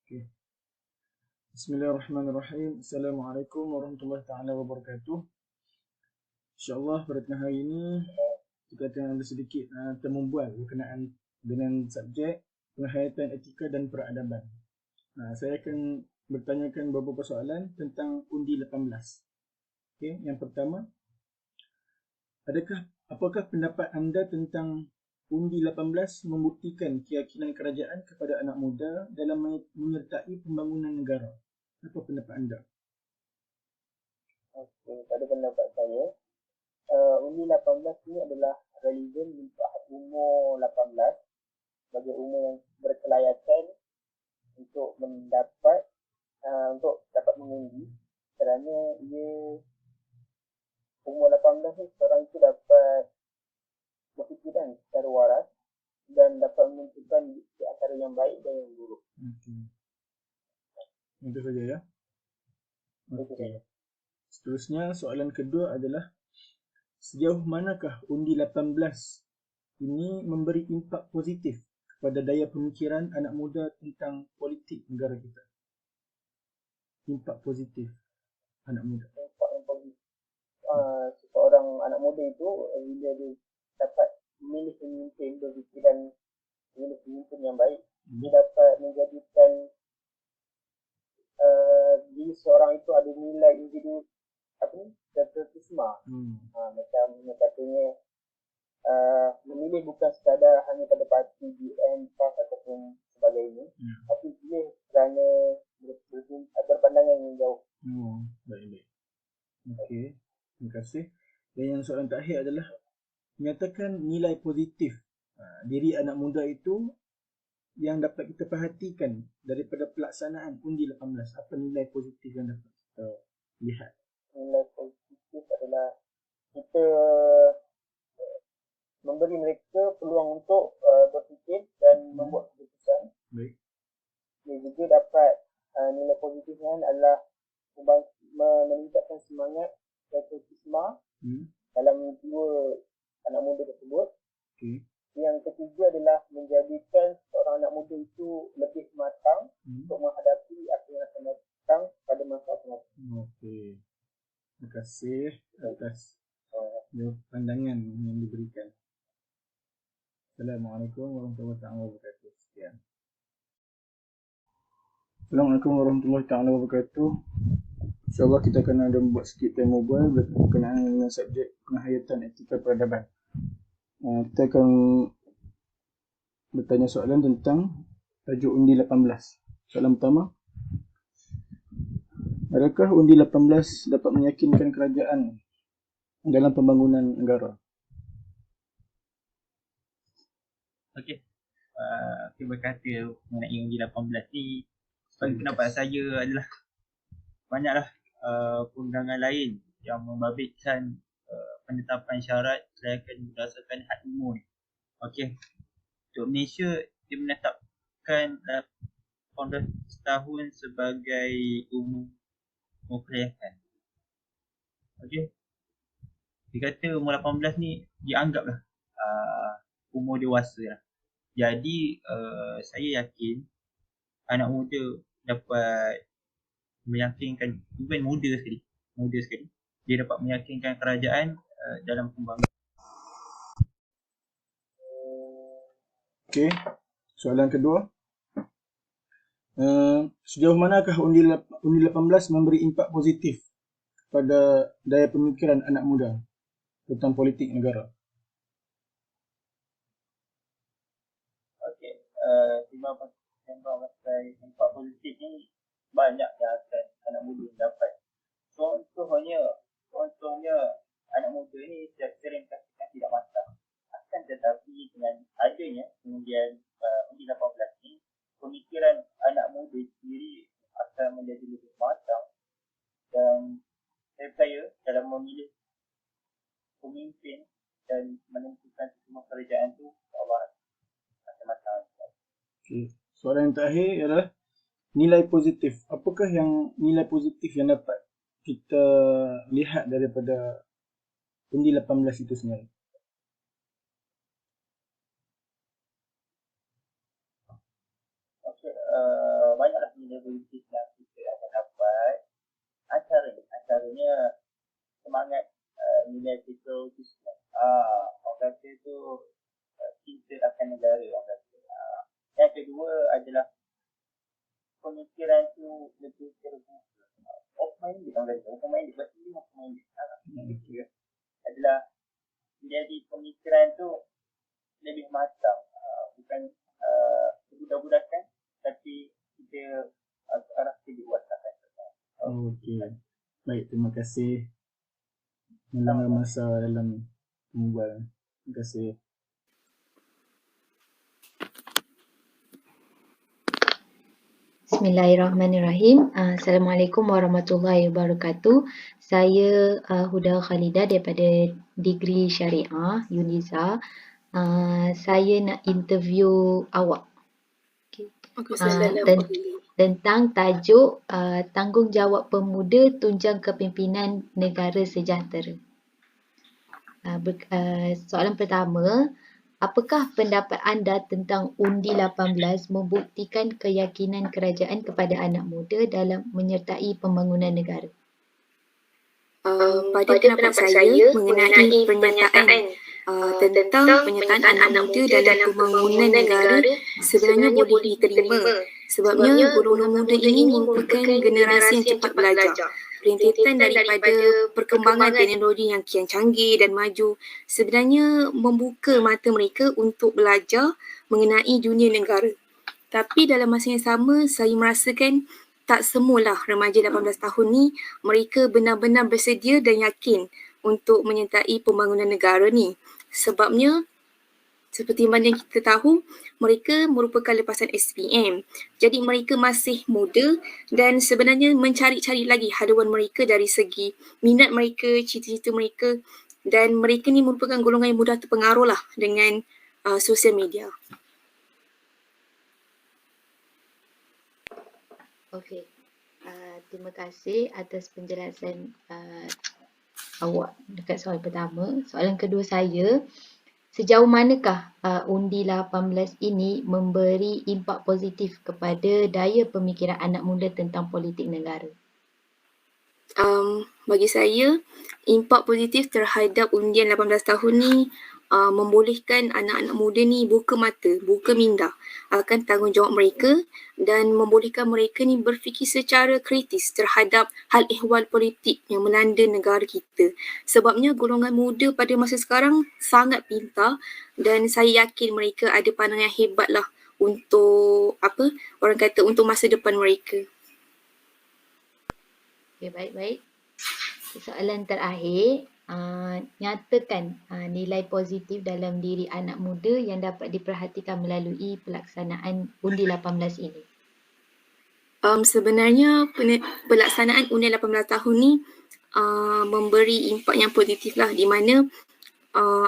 Okay. Bismillahirrahmanirrahim. Assalamualaikum warahmatullahi taala wabarakatuh. InsyaAllah pada tengah hari ini kita akan ada sedikit termembual berkenaan dengan subjek penghayatan etika dan peradaban. Saya akan bertanyakan beberapa soalan tentang undi 18. Okay. Yang pertama, apakah pendapat anda tentang undi 18 membuktikan keyakinan kerajaan kepada anak muda dalam menyertai pembangunan negara? Apa pendapat anda? Okey, pada pendapat saya, undi 18 ni adalah relevan untuk umur 18 sebagai umur yang berkelayakan untuk dapat mengundi, kerana ia umur 18 ni seorang itu dapat berfikiran secara waras dan dapat menentukan di antara yang baik dan yang buruk. Okey. Itu saja ya. Okey. Seterusnya soalan kedua adalah sejauh manakah undi 18 ini memberi impak positif kepada daya pemikiran anak muda tentang politik negara kita? Impak positif anak muda. Impak yang positif. Seseorang anak muda itu bila dia dapat memilih pemimpin yang baik, dia dapat menjadikan diri seorang itu ada nilai individu patriotisme. Macam katanya memilih bukan sekadar hanya pada parti DN, PAS ataupun sebagainya, tapi pilih kerana berpandangan yang jauh. Baik. Okey, terima kasih. Dan yang soalan terakhir adalah nyatakan nilai positif diri anak muda itu yang dapat kita perhatikan daripada pelaksanaan undi 18. Apa nilai positif yang dapat kita lihat? Nilai positif adalah kita memberi mereka peluang untuk berfikir dan membuat keputusan. Baik. Dia juga dapat nilai positifnya adalah meningkatkan semangat patriotisme dalam jiwa anak muda tersebut. Okay. Yang ketiga adalah menjadikan seorang anak muda itu lebih matang untuk menghadapi apa yang akan datang pada masa akan datang. Okey. Terima kasih atas pandangan yang diberikan. Assalamualaikum warahmatullahi wabarakatuh. Sekian. Assalamualaikum warahmatullahi wabarakatuh. InsyaAllah kita akan ada buat sikit time mobile berkenaan dengan subjek penghayatan etika peradaban. Kita akan bertanya soalan tentang tajuk undi 18. Soalan pertama, adakah undi 18 dapat meyakinkan kerajaan dalam pembangunan negara? Okey. Berkata mengenai undi 18 ni, bagi pendapat saya adalah banyaklah perundangan lain yang membabitkan penetapan syarat kelayakan berdasarkan had umur ni. Okey. Untuk Malaysia, dia menetapkan 18 tahun sebagai umur kelayakan. Okey. Dia kata umur 18 ni dianggaplah umur dewasa lah. Jadi saya yakin anak muda dapat meyakinkan, even muda sekali, dia dapat meyakinkan kerajaan dalam pembangunan. Okey, soalan kedua. Sejauh manakah undi 18 memberi impak positif kepada daya pemikiran anak muda tentang politik negara? Okey, timbang pasal impak politik ni banyak yang akan anak muda dapat. Contohnya anak muda ni sering katakan tidak matang. Akan tetapi dengan adanya kemudian undi 18 ni, pemikiran anak muda sendiri akan menjadi lebih matang dan saya percaya dalam memilih pemimpin dan menentukan semua kerajaan tu Allah akan matang. Okay. Soalan yang terakhir adalah nilai positif. Apakah yang nilai positif yang dapat kita lihat daripada undi 18 itu sendiri? banyaklah nilai positif yang kita akan dapat. Antaranya semangat nilai patriotisme. Orang kata tu cinta akan negara orang kata. Yang kedua adalah pemikiran tu lebih terbuka. Open-minded orang kata. Open-minded berarti open-minded. Adalah jadi pemikiran tu lebih matang. Bukan budak-budakan tapi kita ke arah kedewasan. Okey. Baik, terima kasih meluangkan masa dalam membual. Terima kasih. Bismillahirrahmanirrahim. Assalamualaikum warahmatullahi wabarakatuh. Saya Huda Khalidah daripada Degree Syariah Uniza. Saya nak interview awak. Tentang tajuk Tanggungjawab Pemuda Tunjang Kepimpinan Negara Sejahtera. Soalan pertama, apakah pendapat anda tentang Undi 18 membuktikan keyakinan kerajaan kepada anak muda dalam menyertai pembangunan negara? Pada pendapat saya mengenai pernyataan tentang penyertaan anak muda dalam pembangunan negara sebenarnya boleh diterima sebabnya golongan muda ini merupakan generasi yang cepat belajar. Rentetan daripada perkembangan teknologi yang kian canggih dan maju sebenarnya membuka mata mereka untuk belajar mengenai dunia negara. Tapi dalam masa yang sama saya merasakan tak semualah remaja 18 tahun ni mereka benar-benar bersedia dan yakin untuk menyertai pembangunan negara ni. Sebabnya seperti mana kita tahu, mereka merupakan lepasan SPM. Jadi mereka masih muda dan sebenarnya mencari-cari lagi haluan mereka dari segi minat mereka, cita-cita mereka dan mereka ni merupakan golongan yang mudah terpengaruh lah dengan sosial media. Okey. Terima kasih atas penjelasan awak dekat soalan pertama. Soalan kedua saya, sejauh manakah Undi 18 ini memberi impak positif kepada daya pemikiran anak muda tentang politik negara? Bagi saya, impak positif terhadap undian 18 tahun ni membolehkan anak-anak muda ni buka mata, buka minda akan tanggungjawab mereka dan membolehkan mereka ni berfikir secara kritis terhadap hal ehwal politik yang melanda negara kita. Sebabnya golongan muda pada masa sekarang sangat pintar dan saya yakin mereka ada pandangan yang hebat lah untuk untuk masa depan mereka. Okay, baik-baik. Soalan terakhir, nyatakan nilai positif dalam diri anak muda yang dapat diperhatikan melalui pelaksanaan Undi 18 ini. Sebenarnya pelaksanaan Undi 18 tahun ni memberi impak yang positif lah di mana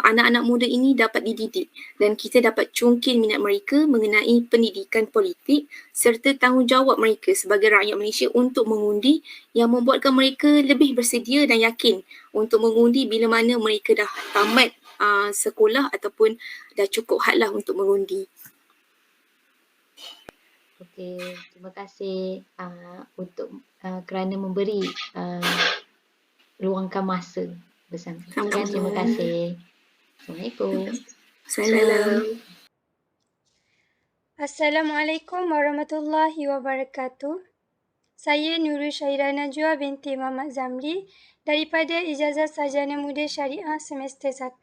anak-anak muda ini dapat dididik dan kita dapat cungkil minat mereka mengenai pendidikan politik serta tanggungjawab mereka sebagai rakyat Malaysia untuk mengundi yang membuatkan mereka lebih bersedia dan yakin untuk mengundi bila mana mereka dah tamat sekolah ataupun dah cukup had lah untuk mengundi. Okey, terima kasih untuk kerana memberi luangkan masa bersama. Terima kasih. Assalamualaikum. Salam. Assalamualaikum warahmatullahi wabarakatuh. Saya Nurul Syahira Najwa binti Muhammad Zamri daripada Ijazah Sarjana Muda Syariah semester 1.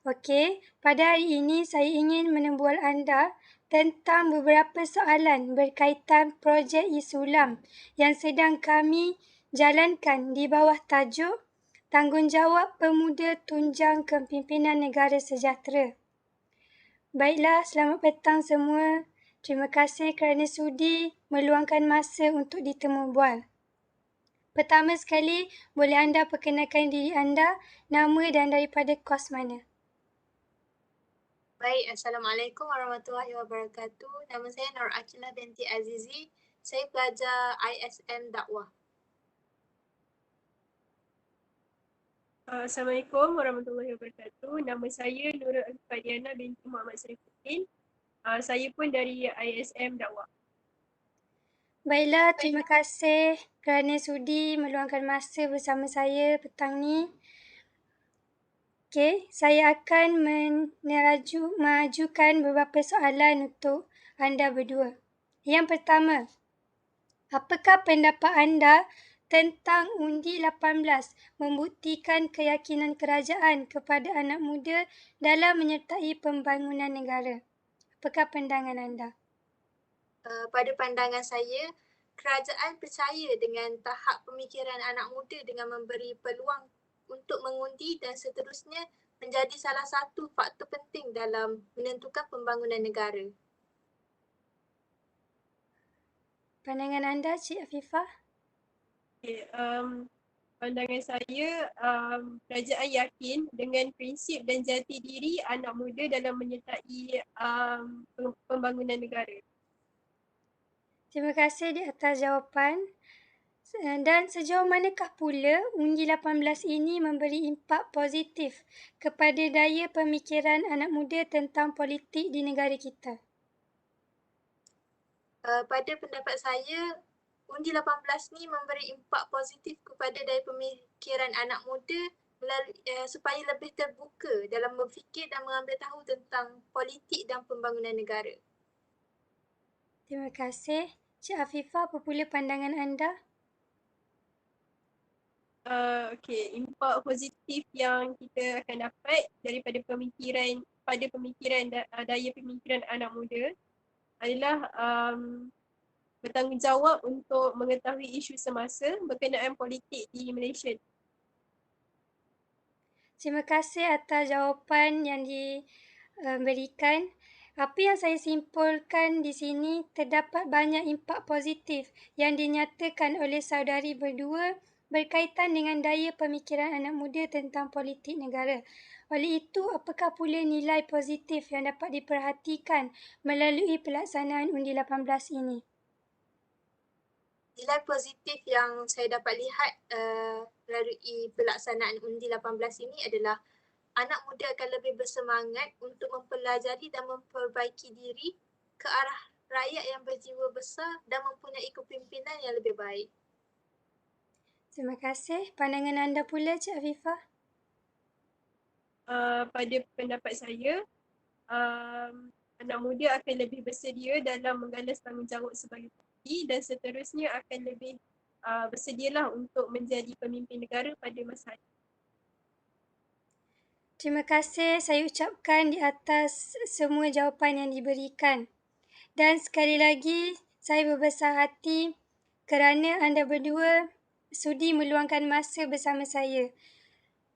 Okey, pada hari ini saya ingin menembual anda tentang beberapa soalan berkaitan projek Isulam yang sedang kami jalankan di bawah tajuk Tanggungjawab Pemuda Tunjang Kepimpinan Negara Sejahtera. Baiklah, selamat petang semua. Terima kasih kerana sudi meluangkan masa untuk ditemu bual. Pertama sekali, boleh anda perkenalkan diri anda, nama dan daripada kos mana? Baik, Assalamualaikum warahmatullahi wabarakatuh. Nama saya Nur Akilah binti Azizi. Saya pelajar ISM Dakwah. Assalamualaikum warahmatullahi wabarakatuh. Nama saya Nurul Al-Fadiana binti Muhammad Saifuddin. Saya pun dari ISM Dakwah. Baiklah, terima kasih kerana sudi meluangkan masa bersama saya petang ni. Okey, saya akan mengajukan beberapa soalan untuk anda berdua. Yang pertama, apakah pendapat anda tentang undi 18 membuktikan keyakinan kerajaan kepada anak muda dalam menyertai pembangunan negara? Apakah pandangan anda? Pada pandangan saya, kerajaan percaya dengan tahap pemikiran anak muda dengan memberi peluang untuk mengundi dan seterusnya menjadi salah satu faktor penting dalam menentukan pembangunan negara. Pandangan anda, Cik Afifah? Okay, pandangan saya, kerajaan yakin dengan prinsip dan jati diri anak muda dalam menyertai pembangunan negara. Terima kasih di atas jawapan. Dan sejauh manakah pula undi 18 ini memberi impak positif kepada daya pemikiran anak muda tentang politik di negara kita? Pada pendapat saya, undi 18 ni memberi impak positif kepada daya pemikiran anak muda supaya lebih terbuka dalam berfikir dan mengambil tahu tentang politik dan pembangunan negara. Terima kasih. Cik Afifah, apa pula pandangan anda? Okay, impak positif yang kita akan dapat daripada daya pemikiran anak muda adalah bertanggungjawab untuk mengetahui isu semasa berkenaan politik di Malaysia. Terima kasih atas jawapan yang diberikan. Apa yang saya simpulkan di sini, terdapat banyak impak positif yang dinyatakan oleh saudari berdua berkaitan dengan daya pemikiran anak muda tentang politik negara. Oleh itu, apakah pula nilai positif yang dapat diperhatikan melalui pelaksanaan undi 18 ini? Nilai positif yang saya dapat lihat melalui pelaksanaan undi 18 ini adalah anak muda akan lebih bersemangat untuk mempelajari dan memperbaiki diri ke arah rakyat yang berjiwa besar dan mempunyai kepimpinan yang lebih baik. Terima kasih. Pandangan anda pula, Cik Afifah? Pada pendapat saya, anak muda akan lebih bersedia dalam menggalas tanggungjawab sebagai parti dan seterusnya akan lebih bersedialah untuk menjadi pemimpin negara pada masa ini. Terima kasih saya ucapkan di atas semua jawapan yang diberikan. Dan sekali lagi, saya berbesar hati kerana anda berdua sudi meluangkan masa bersama saya.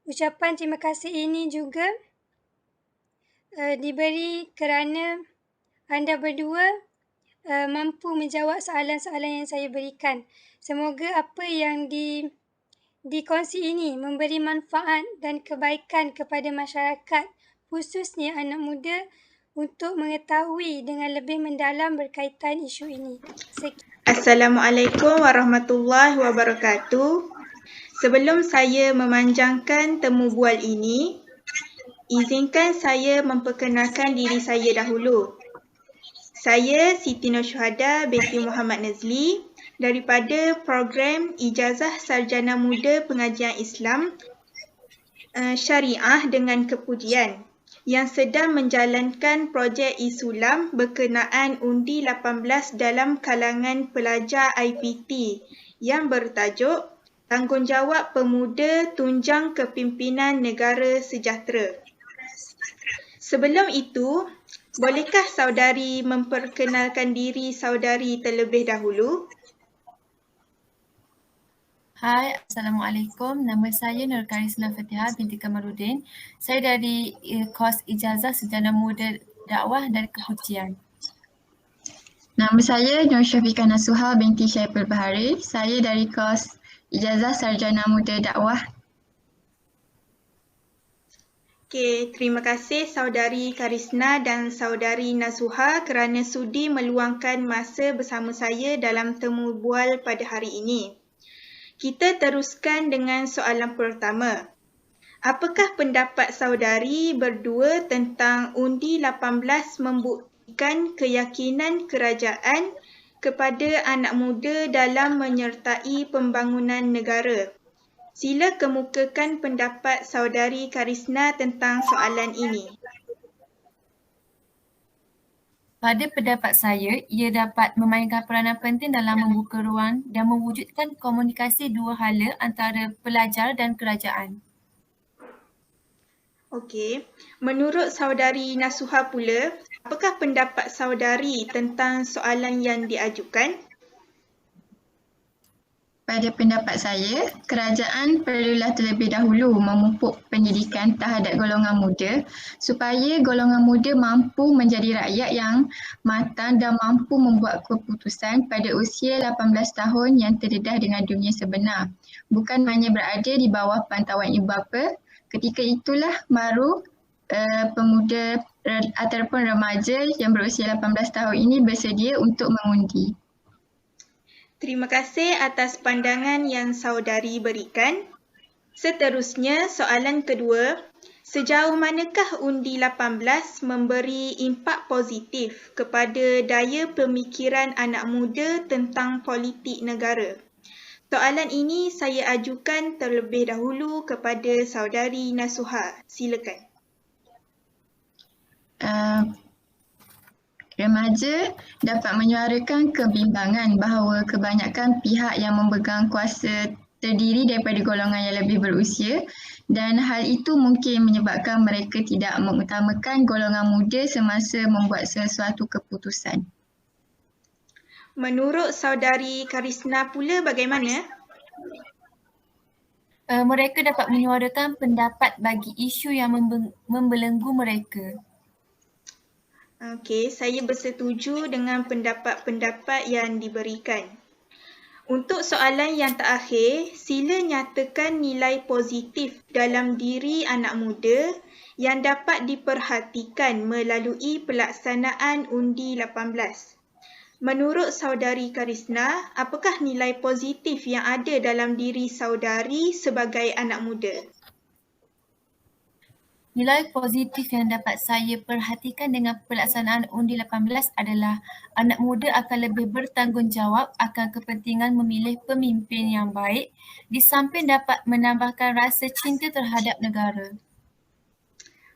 Ucapan terima kasih ini juga diberi kerana anda berdua mampu menjawab soalan-soalan yang saya berikan. Semoga apa yang dikongsi ini memberi manfaat dan kebaikan kepada masyarakat, khususnya anak muda, untuk mengetahui dengan lebih mendalam berkaitan isu ini. Assalamualaikum warahmatullahi wabarakatuh. Sebelum saya memanjangkan temu bual ini, izinkan saya memperkenalkan diri saya dahulu. Saya Siti Nur Syuhada binti Muhammad Nazli daripada program Ijazah Sarjana Muda Pengajian Islam Syariah dengan Kepujian yang sedang menjalankan projek Isulam berkenaan undi 18 dalam kalangan pelajar IPT yang bertajuk Tanggungjawab Pemuda Tunjang Kepimpinan Negara Sejahtera. Sebelum itu, bolehkah saudari memperkenalkan diri saudari terlebih dahulu? Hai, Assalamualaikum. Nama saya Nur Karisma Fatihah binti Kamaluddin. Saya dari kos Ijazah Sarjana Muda Dakwah dan Kepujian. Nama saya Nur Syafiqah Nasuha binti Syaiful Bahari. Saya dari kos Ijazah Sarjana Muda Dakwah. Okey, terima kasih saudari Karisna dan saudari Nasuha kerana sudi meluangkan masa bersama saya dalam temu bual pada hari ini. Kita teruskan dengan soalan pertama. Apakah pendapat saudari berdua tentang undi 18 membuktikan keyakinan kerajaan kepada anak muda dalam menyertai pembangunan negara. Sila kemukakan pendapat Saudari Karisna tentang soalan ini. Pada pendapat saya, ia dapat memainkan peranan penting dalam membuka ruang dan mewujudkan komunikasi dua hala antara pelajar dan kerajaan. Okey, menurut Saudari Nasuha pula, apakah pendapat saudari tentang soalan yang diajukan? Pada pendapat saya, kerajaan perlulah terlebih dahulu memupuk pendidikan terhadap golongan muda supaya golongan muda mampu menjadi rakyat yang matang dan mampu membuat keputusan pada usia 18 tahun yang terdedah dengan dunia sebenar. Bukan hanya berada di bawah pantauan ibu bapa, ketika itulah baru pemuda ataupun remaja yang berusia 18 tahun ini bersedia untuk mengundi. Terima kasih atas pandangan yang saudari berikan. Seterusnya, soalan kedua. Sejauh manakah undi 18 memberi impak positif kepada daya pemikiran anak muda tentang politik negara? Soalan ini saya ajukan terlebih dahulu kepada saudari Nasuha. Silakan. Remaja dapat menyuarakan kebimbangan bahawa kebanyakan pihak yang memegang kuasa terdiri daripada golongan yang lebih berusia dan hal itu mungkin menyebabkan mereka tidak mengutamakan golongan muda semasa membuat sesuatu keputusan. Menurut saudari Karisna pula bagaimana? Mereka dapat menyuarakan pendapat bagi isu yang membelenggu mereka. Okey, saya bersetuju dengan pendapat-pendapat yang diberikan. Untuk soalan yang terakhir, sila nyatakan nilai positif dalam diri anak muda yang dapat diperhatikan melalui pelaksanaan undi 18. Menurut saudari Karisna, apakah nilai positif yang ada dalam diri saudari sebagai anak muda? Nilai positif yang dapat saya perhatikan dengan pelaksanaan undi 18 adalah anak muda akan lebih bertanggungjawab akan kepentingan memilih pemimpin yang baik di samping dapat menambahkan rasa cinta terhadap negara.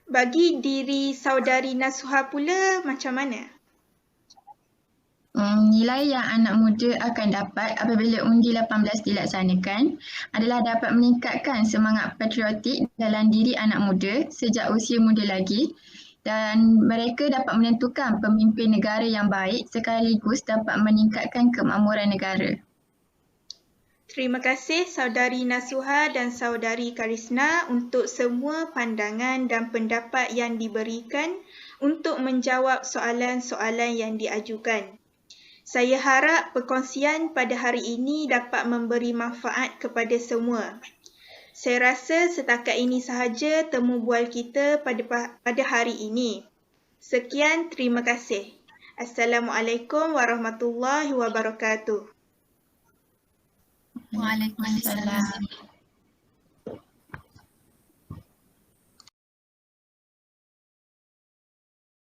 Bagi diri saudari Nasuha pula macam mana? Nilai yang anak muda akan dapat apabila undi 18 dilaksanakan adalah dapat meningkatkan semangat patriotik dalam diri anak muda sejak usia muda lagi dan mereka dapat menentukan pemimpin negara yang baik sekaligus dapat meningkatkan kemakmuran negara. Terima kasih saudari Nasuha dan saudari Karisna untuk semua pandangan dan pendapat yang diberikan untuk menjawab soalan-soalan yang diajukan. Saya harap perkongsian pada hari ini dapat memberi manfaat kepada semua. Saya rasa setakat ini sahaja temu bual kita pada hari ini. Sekian, terima kasih. Assalamualaikum warahmatullahi wabarakatuh. Waalaikumsalam.